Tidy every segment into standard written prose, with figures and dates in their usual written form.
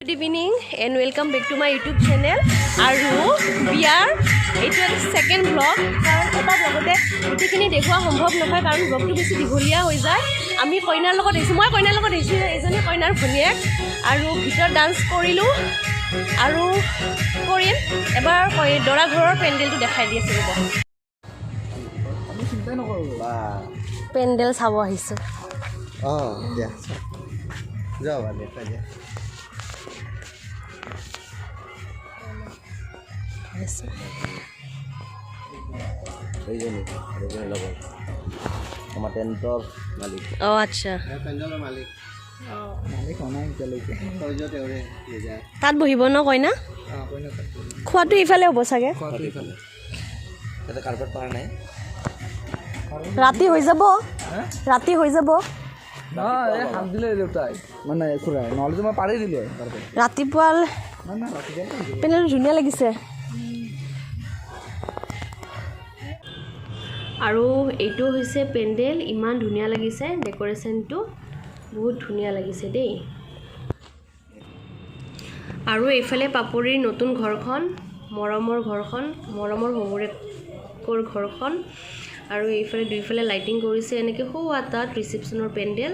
Good evening and welcome back to my YouTube channel. আৰু বিয়াৰ এইটো এটা সেকেন্ড ব্লগ কাৰণ এটা ব্লগতে গোটেইখিনি দেখুওৱা সম্ভৱ নহয় কাৰণ ব্লগটো বেছি দীঘলীয়া হৈ যায় আমি কইনাৰ লগত আহিছোঁ মই কইনাৰ লগত আহিছোঁ এজনী কইনাৰ ভনীয়েক আৰু ভিতৰত ডান্স কৰিলোঁ আৰু কৰিম এবাৰ দৰা ঘৰৰ পেণ্ডেলটো দেখাই দি আছোঁ ৰ'ব আমি চিন্তা নকৰোঁ পেণ্ডেল চাব আহিছোঁ অঁ দিয়া যাওঁ দেখা দিয়া আমাৰ টেণ্টৰ মালিক অঁ আচ্ছা পেণ্ডেলৰ মালিক মালিক হোৱা নাই এতিয়ালৈকে তাত বহিব ন কইনা খোৱাটো ইফালে হ'ব চাগে তাতে কাৰ্পেট পৰা নাই ৰাতি হৈ যাব ৰাতি হৈ যাব হাত দিলে দেউতাই মানে খুৰাই নহ'লেতো মই পাৰি দিলোঁ ৰাতিপুৱা পেণ্ডেলটো ধুনীয়া লাগিছে আৰু এইটো হৈছে পেণ্ডেল ইমান ধুনীয়া লাগিছে ডেক'ৰেশ্যনটো বহুত ধুনীয়া লাগিছে দেই আৰু এইফালে পাপৰিৰ নতুন ঘৰখন মৰমৰ শহুৰেকৰ ঘৰখন আৰু এইফালে দুইফালে লাইটিং কৰিছে এনেকৈ সৌ তাত ৰিচেপশ্যনৰ পেণ্ডেল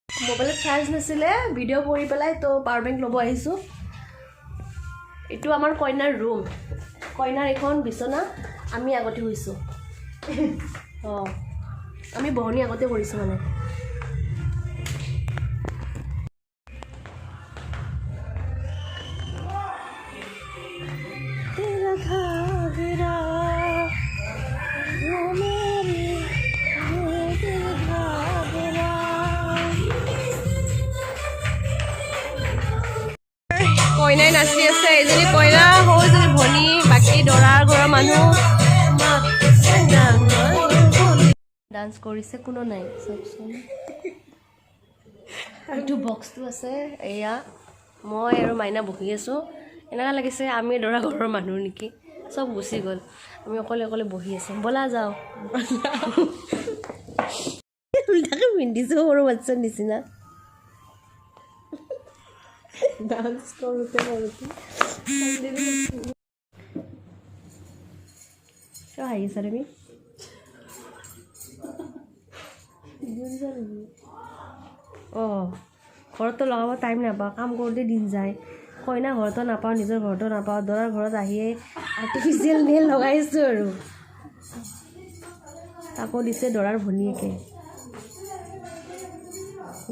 মোবাইলত চাৰ্জ নাছিলে ভিডিঅ' কৰি পেলাই তো পাৱাৰ বেংক ল'ব আহিছোঁ এইটো আমাৰ কইনাৰ ৰুম কইনাৰ এখন বিচনা আমি আগতে শুইছোঁ অঁ আমি বহনি আগতে কৰিছোঁ মানে কইনাই নাচি আছে এজনী কইনা সৌজনী ভনী বাকী দৰাৰ ঘৰৰ মানুহ ডান্স কৰিছে কোনো নাই চাওকচোন এইটো বক্সটো আছে এয়া মই আৰু মাইনা বহি আছোঁ এনেকুৱা লাগিছে আমি দৰা ঘৰৰ মানুহ নেকি চব গুচি গ'ল আমি অকলে অকলে বহি আছোঁ ব'লা যাওঁ উল্টাকে পিন্ধিছোঁ সৰু বাচ্চাৰ নিচিনা ডান্স কৰোঁতে কিয় হাঁহিছা তুমি অঁ ঘৰতো লগাব টাইম নাপাওঁ কাম কৰোঁতে দিন যায় কইনা ঘৰতো নাপাওঁ নিজৰ ঘৰতো নাপাওঁ দৰাৰ ঘৰত আহিয়ে আৰ্টিফিচিয়েল নেইল লগাইছোঁ আৰু তাকো দিছে দৰাৰ ভনীয়েকে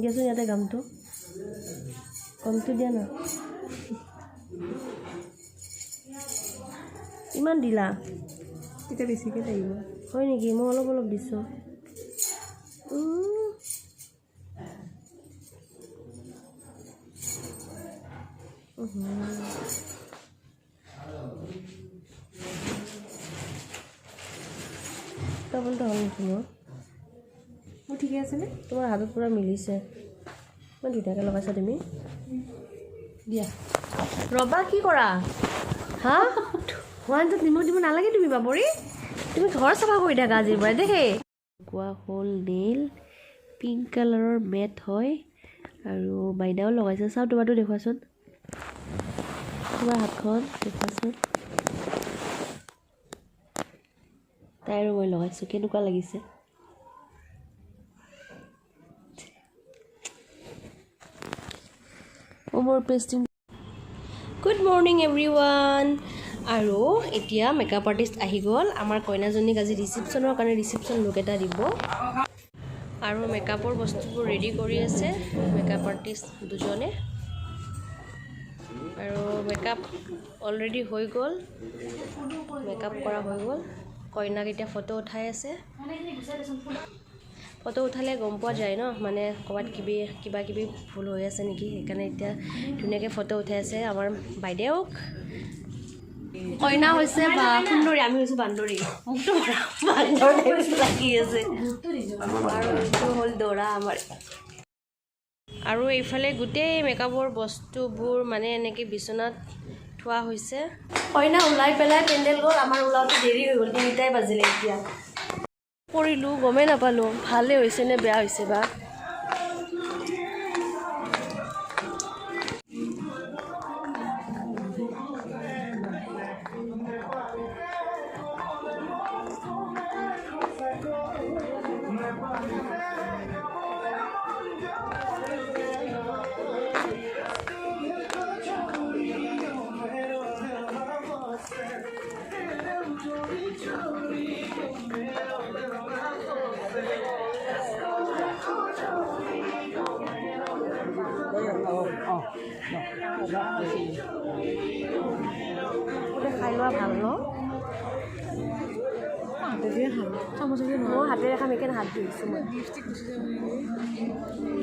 দিয়াচোন ইয়াতে গামটো দিয়া না ইমান দিলা এতিয়া বেছিকৈ লাগিব হয় নেকি মই অলপ অলপ দিছোঁ ডাবলটো হ'ল নেকি মোৰ ঠিকে আছেনে তোমাৰ হাতত পূৰা মিলিছে ইমান ধুনীয়াকৈ লগাইছা তুমি দিয়া ৰবা কি কৰা হা হোৱানটোত নিমখ দিব নালাগে তুমি বাবৰি তুমি ঘৰ চাফা কৰি থাকা আজিৰ পৰা দেই কোৱা হ'ল নেইল পিংক কালাৰৰ মেট হয় আৰু মাইনাও লগাইছে চাওঁ তোমাৰটো দেখুৱাচোন তোমাৰ হাতখন দেখুৱাচোন তাই আৰু মই লগাইছোঁ কেনেকুৱা লাগিছে মোৰ পেষ্টিং গুড মৰ্ণিং এভৰিৱান আৰু এতিয়া মেকআপ আৰ্টিষ্ট আহি গ'ল আমাৰ কইনাজনীক আজি ৰিচিপশ্যনৰ কাৰণে ৰিচিপশ্যন লুক এটা দিব আৰু মেকআপৰ বস্তুবোৰ ৰেডি কৰি আছে মেকআপ আৰ্টিষ্ট দুজনে আৰু মেকআপ অলৰেডি হৈ গ'ল মেকআপ কৰা হৈ গ'ল কইনাক এতিয়া ফটো উঠাই আছে ফটো উঠালে গম পোৱা যায় ন মানে ক'ৰবাত কিবা কিবি ভুল হৈ আছে নেকি সেইকাৰণে এতিয়া ধুনীয়াকৈ ফটো উঠাই আছে আমাৰ বাইদেউক কইনা হৈছে বা সুন্দৰী আমি হৈছোঁ বান্দৰী মোকতো বান্দৰ লাগি আছে আৰু এইটো হ'ল দৰা আমাৰ আৰু এইফালে গোটেই মেকআপৰ বস্তুবোৰ মানে এনেকৈ বিচনাত থোৱা হৈছে কইনা ওলাই পেলাই পেণ্ডেল গ'ল আমাৰ ওলাওঁতে দেৰি হৈ গ'ল 3টাই বাজিলে এতিয়া কৰিলোঁ গমেই নাপালোঁ ভালেই হৈছে নে বেয়া হৈছে বা খাই লোৱা ভাল ন মই হাতেৰে খাম এইকাৰণে হাত ধুইছোঁ মই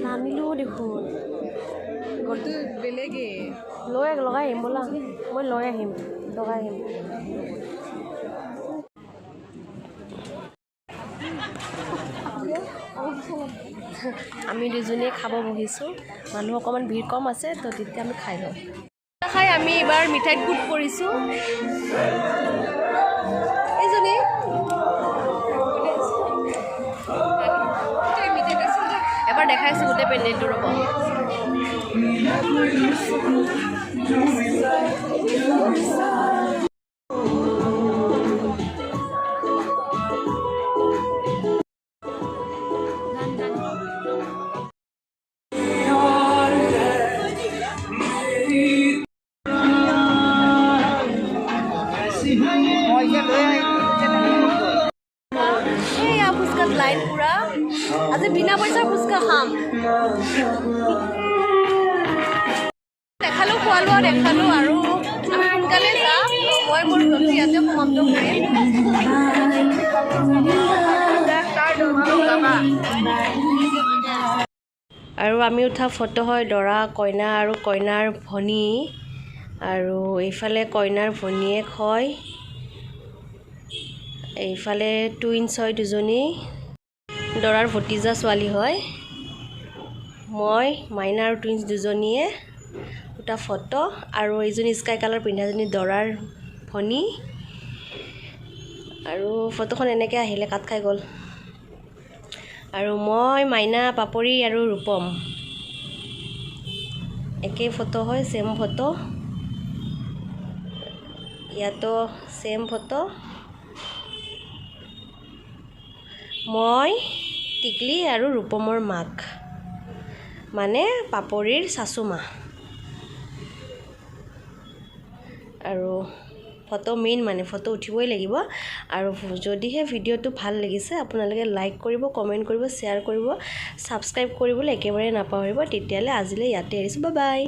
নানিলোঁ দেখোন বেলেগে লগাই আহিম ব'লা মই লগাই আহিম আমি দুজনীয়ে খাব বহিছোঁ মানুহ অকণমান ভিৰ কম আছে তো তেতিয়া আমি খাই লওঁ খাই আমি এইবাৰ মিঠাইত গোট কৰিছোঁ এইজনী এবাৰ দেখাইছোঁ গোটেই পেণ্ডেলটো ৰ'ব এইয়া ফুচকাত লাইন পুৰা আজি বিনা পইচাৰ ফুচকা খাম দেখালোঁ খোৱা লোৱা দেখালোঁ আৰু আমি সোনকালে যাম মই মোৰ ভণ্টি ইয়াতে সমাপ্ত কৰিম আৰু আমি উঠা ফটো হয় দৰা কইনা আৰু কইনাৰ ভনী আৰু এইফালে কইনাৰ ভনীয়েক হয় এইফালে টুইনছ হয় দুজনী দৰাৰ ভতিজা ছোৱালী হয় মই মাইনা আৰু টুইনছ দুজনীয়ে উঠা ফটো আৰু এইজনী স্কাই কালাৰ পিন্ধাজনী দৰাৰ ভনী আৰু ফটোখন এনেকৈ আহিলে কাট খাই গ'ল আৰু মই মাইনা পাপৰি আৰু ৰূপম একেই ফটো হয় সেম ফটো ইয়াতো সেম ফটো মই টিকলি আৰু ৰূপমৰ মাক মানে পাপৰিৰ শাশুমা আৰু ফটো মেইন মানে ফটো উঠিবই লাগিব আৰু যদিহে ভিডিঅ'টো ভাল লাগিছে আপোনালোকে লাইক কৰিব কমেণ্ট কৰিব শ্বেয়াৰ কৰিব ছাবস্ক্ৰাইব কৰিবলৈ একেবাৰে নাপাহৰিব তেতিয়াহ'লে আজিলৈ ইয়াতে এৰিছোঁ বাই বাই